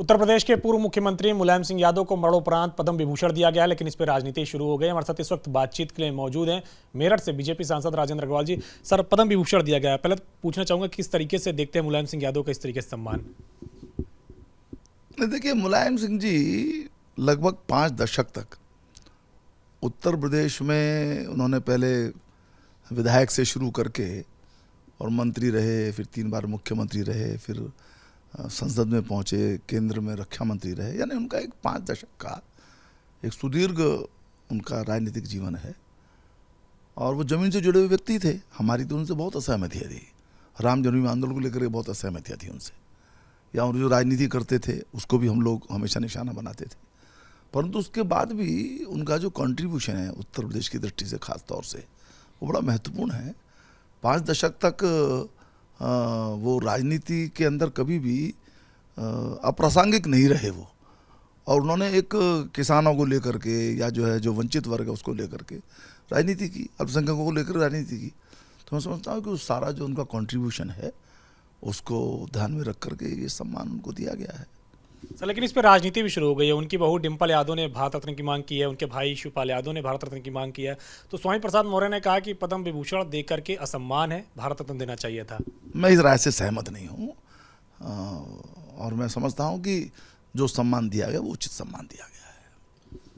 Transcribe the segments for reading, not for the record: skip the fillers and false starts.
उत्तर प्रदेश के पूर्व मुख्यमंत्री मुलायम सिंह यादव को मरणोपरांत पद्म विभूषण दिया गया, लेकिन इस पर राजनीति शुरू हो गई। हमारे साथ इस वक्त बातचीत के लिए मौजूद हैं मेरठ से बीजेपी सांसद राजेंद्र अग्रवाल जी। सर, पद्म विभूषण दिया गया है, पहले तो पूछना चाहूंगा किस तरीके से देखते हैं मुलायम सिंह यादव का इस तरीके से सम्मान? देखिए, मुलायम सिंह जी लगभग 5 दशक तक उत्तर प्रदेश में उन्होंने पहले विधायक से शुरू करके और मंत्री रहे, फिर 3 बार मुख्यमंत्री रहे, फिर संसद में पहुंचे, केंद्र में रक्षा मंत्री रहे। यानी उनका एक 5 दशक का एक सुदीर्घ उनका राजनीतिक जीवन है और वो जमीन से जुड़े हुए व्यक्ति थे। हमारी तो उनसे बहुत असहमतियाँ थी, राम जन्मभूमि आंदोलन को लेकर बहुत असहमतियाँ थी उनसे, या उन जो राजनीति करते थे उसको भी हम लोग हमेशा निशाना बनाते थे। परंतु उसके बाद भी उनका जो कंट्रीब्यूशन है उत्तर प्रदेश की दृष्टि से खास तौर से वो बड़ा महत्वपूर्ण है। 5 दशक तक वो राजनीति के अंदर कभी भी अप्रासंगिक नहीं रहे वो, और उन्होंने एक किसानों को लेकर के या जो वंचित वर्ग है उसको लेकर के राजनीति की, अल्पसंख्यकों को लेकर राजनीति की। तो मैं समझता हूँ कि उस सारा जो उनका कंट्रीब्यूशन है उसको ध्यान में रख करके ये सम्मान उनको दिया गया है। सर, लेकिन इस पर राजनीति भी शुरू हो गई है। उनकी बहू डिम्पल यादव ने भारत रत्न की मांग की है, उनके भाई शिवपाल यादव ने भारत रत्न की मांग की है। तो स्वामी प्रसाद मौर्य ने कहा कि पद्म विभूषण देकर के असम्मान है, भारत रत्न देना चाहिए था। मैं इस राय से सहमत नहीं हूँ और मैं समझता हूँ कि जो सम्मान दिया गया वो उचित सम्मान दिया गया है।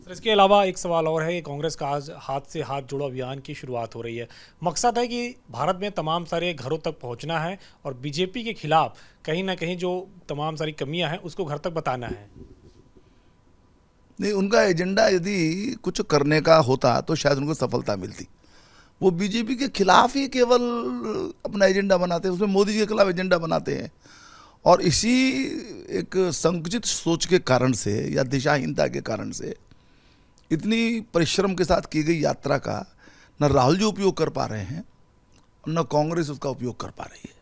सर, इसके अलावा एक सवाल और है, कांग्रेस का आज हाथ से हाथ जोड़ो अभियान की शुरुआत हो रही है। मकसद है कि भारत में तमाम सारे घरों तक पहुंचना है और बीजेपी के खिलाफ कहीं ना कहीं जो तमाम सारी कमियां हैं उसको घर तक बताना है। नहीं, उनका एजेंडा यदि कुछ करने का होता तो शायद उनको सफलता मिलती। वो बीजेपी के खिलाफ ही केवल अपना एजेंडा बनाते हैं, उसमें मोदी जी के खिलाफ एजेंडा बनाते हैं, और इसी एक संकुचित सोच के कारण से या दिशाहीनता के कारण से इतनी परिश्रम के साथ की गई यात्रा का न राहुल जी उपयोग कर पा रहे हैं न कांग्रेस उसका उपयोग कर पा रही है।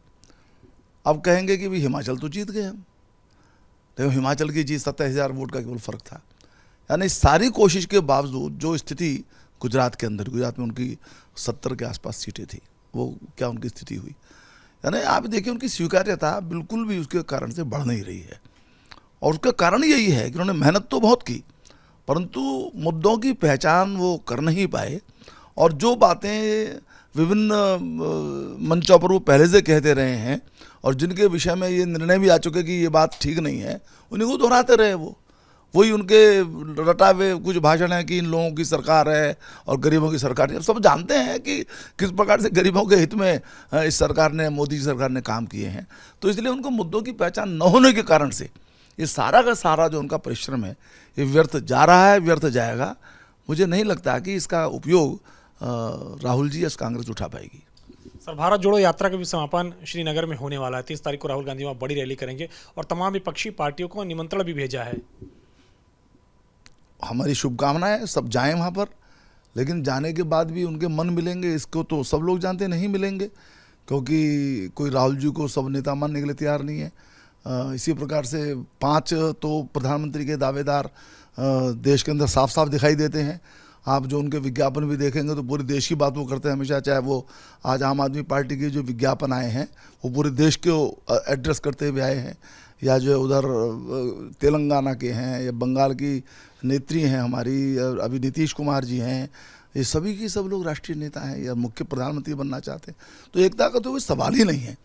अब कहेंगे कि भाई हिमाचल तो जीत गए हम, तो हिमाचल की जीत 27,000 वोट का केवल फर्क था। यानी सारी कोशिश के बावजूद जो स्थिति गुजरात में उनकी 70 के आसपास सीटें थी, वो क्या उनकी स्थिति हुई। यानी आप देखिए उनकी स्वीकार्यता बिल्कुल भी उसके कारण से बढ़ नहीं रही है, और उसका कारण यही है कि उन्होंने मेहनत तो बहुत की परंतु मुद्दों की पहचान वो कर नहीं पाए, और जो बातें विभिन्न मंचों पर वो पहले से कहते रहे हैं और जिनके विषय में ये निर्णय भी आ चुके कि ये बात ठीक नहीं है, उन्हीं को दोहराते रहे। वही उनके रटावे कुछ भाषण है कि इन लोगों की सरकार है और गरीबों की सरकार है। सब जानते हैं कि किस प्रकार से गरीबों के हित में इस सरकार ने, मोदी सरकार ने काम किए हैं। तो इसलिए उनको मुद्दों की पहचान न होने के कारण से ये सारा का सारा जो उनका परिश्रम है ये व्यर्थ जा रहा है, व्यर्थ जाएगा। मुझे नहीं लगता कि इसका उपयोग राहुल जी या कांग्रेस उठा पाएगी। सर, भारत जोड़ो यात्रा का भी समापन श्रीनगर में होने वाला है। 30 तारीख को राहुल गांधी वहाँ बड़ी रैली करेंगे और तमाम विपक्षी पार्टियों को निमंत्रण भी भेजा है। हमारी शुभकामनाएं, सब जाएं वहाँ पर, लेकिन जाने के बाद भी उनके मन मिलेंगे इसको तो सब लोग जानते नहीं मिलेंगे, क्योंकि कोई राहुल जी को सब नेता मानने के लिए तैयार नहीं है। इसी प्रकार से 5 तो प्रधानमंत्री के दावेदार देश के अंदर साफ साफ दिखाई देते हैं। आप जो उनके विज्ञापन भी देखेंगे तो पूरे देश की बात वो करते हैं हमेशा, चाहे वो आज आम आदमी पार्टी के जो विज्ञापन आए हैं वो पूरे देश को एड्रेस करते हुए आए हैं, या जो उधर तेलंगाना के हैं या बंगाल की नेत्री हैं हमारी, अभी नीतीश कुमार जी हैं, ये सभी की सब लोग राष्ट्रीय नेता हैं या मुख्य प्रधानमंत्री बनना चाहते हैं। तो एकता का तो कोई सवाल ही नहीं है।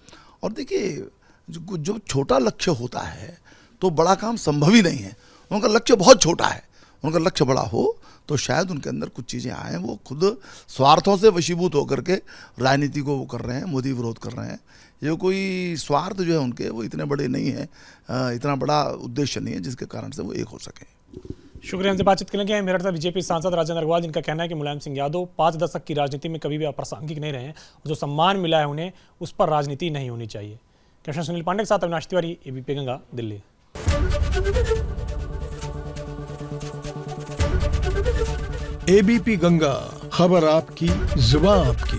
और देखिए, जो छोटा लक्ष्य होता है तो बड़ा काम संभव ही नहीं है। उनका लक्ष्य बहुत छोटा है, उनका लक्ष्य बड़ा हो तो शायद उनके अंदर कुछ चीज़ें आएँ। वो खुद स्वार्थों से वशीभूत होकर के राजनीति को वो कर रहे हैं, मोदी विरोध कर रहे हैं। ये कोई स्वार्थ जो है उनके वो इतने बड़े नहीं हैं, इतना बड़ा उद्देश्य नहीं है जिसके कारण से वो एक हो सकें। शुक्रिया, हमसे बातचीत करने के मेरठ से बीजेपी सांसद राजेंद्र अग्रवाल, जिनका कहना है कि मुलायम सिंह यादव 5 दशक की राजनीति में कभी भी अप्रासंगिक नहीं रहे हैं, जो सम्मान मिला है उन्हें उस पर राजनीति नहीं होनी चाहिए। कैप्टन सुनील पांडे के साथ अविनाश तिवारी, एबीपी गंगा, दिल्ली। एबीपी गंगा, खबर आपकी, जुबान आपकी।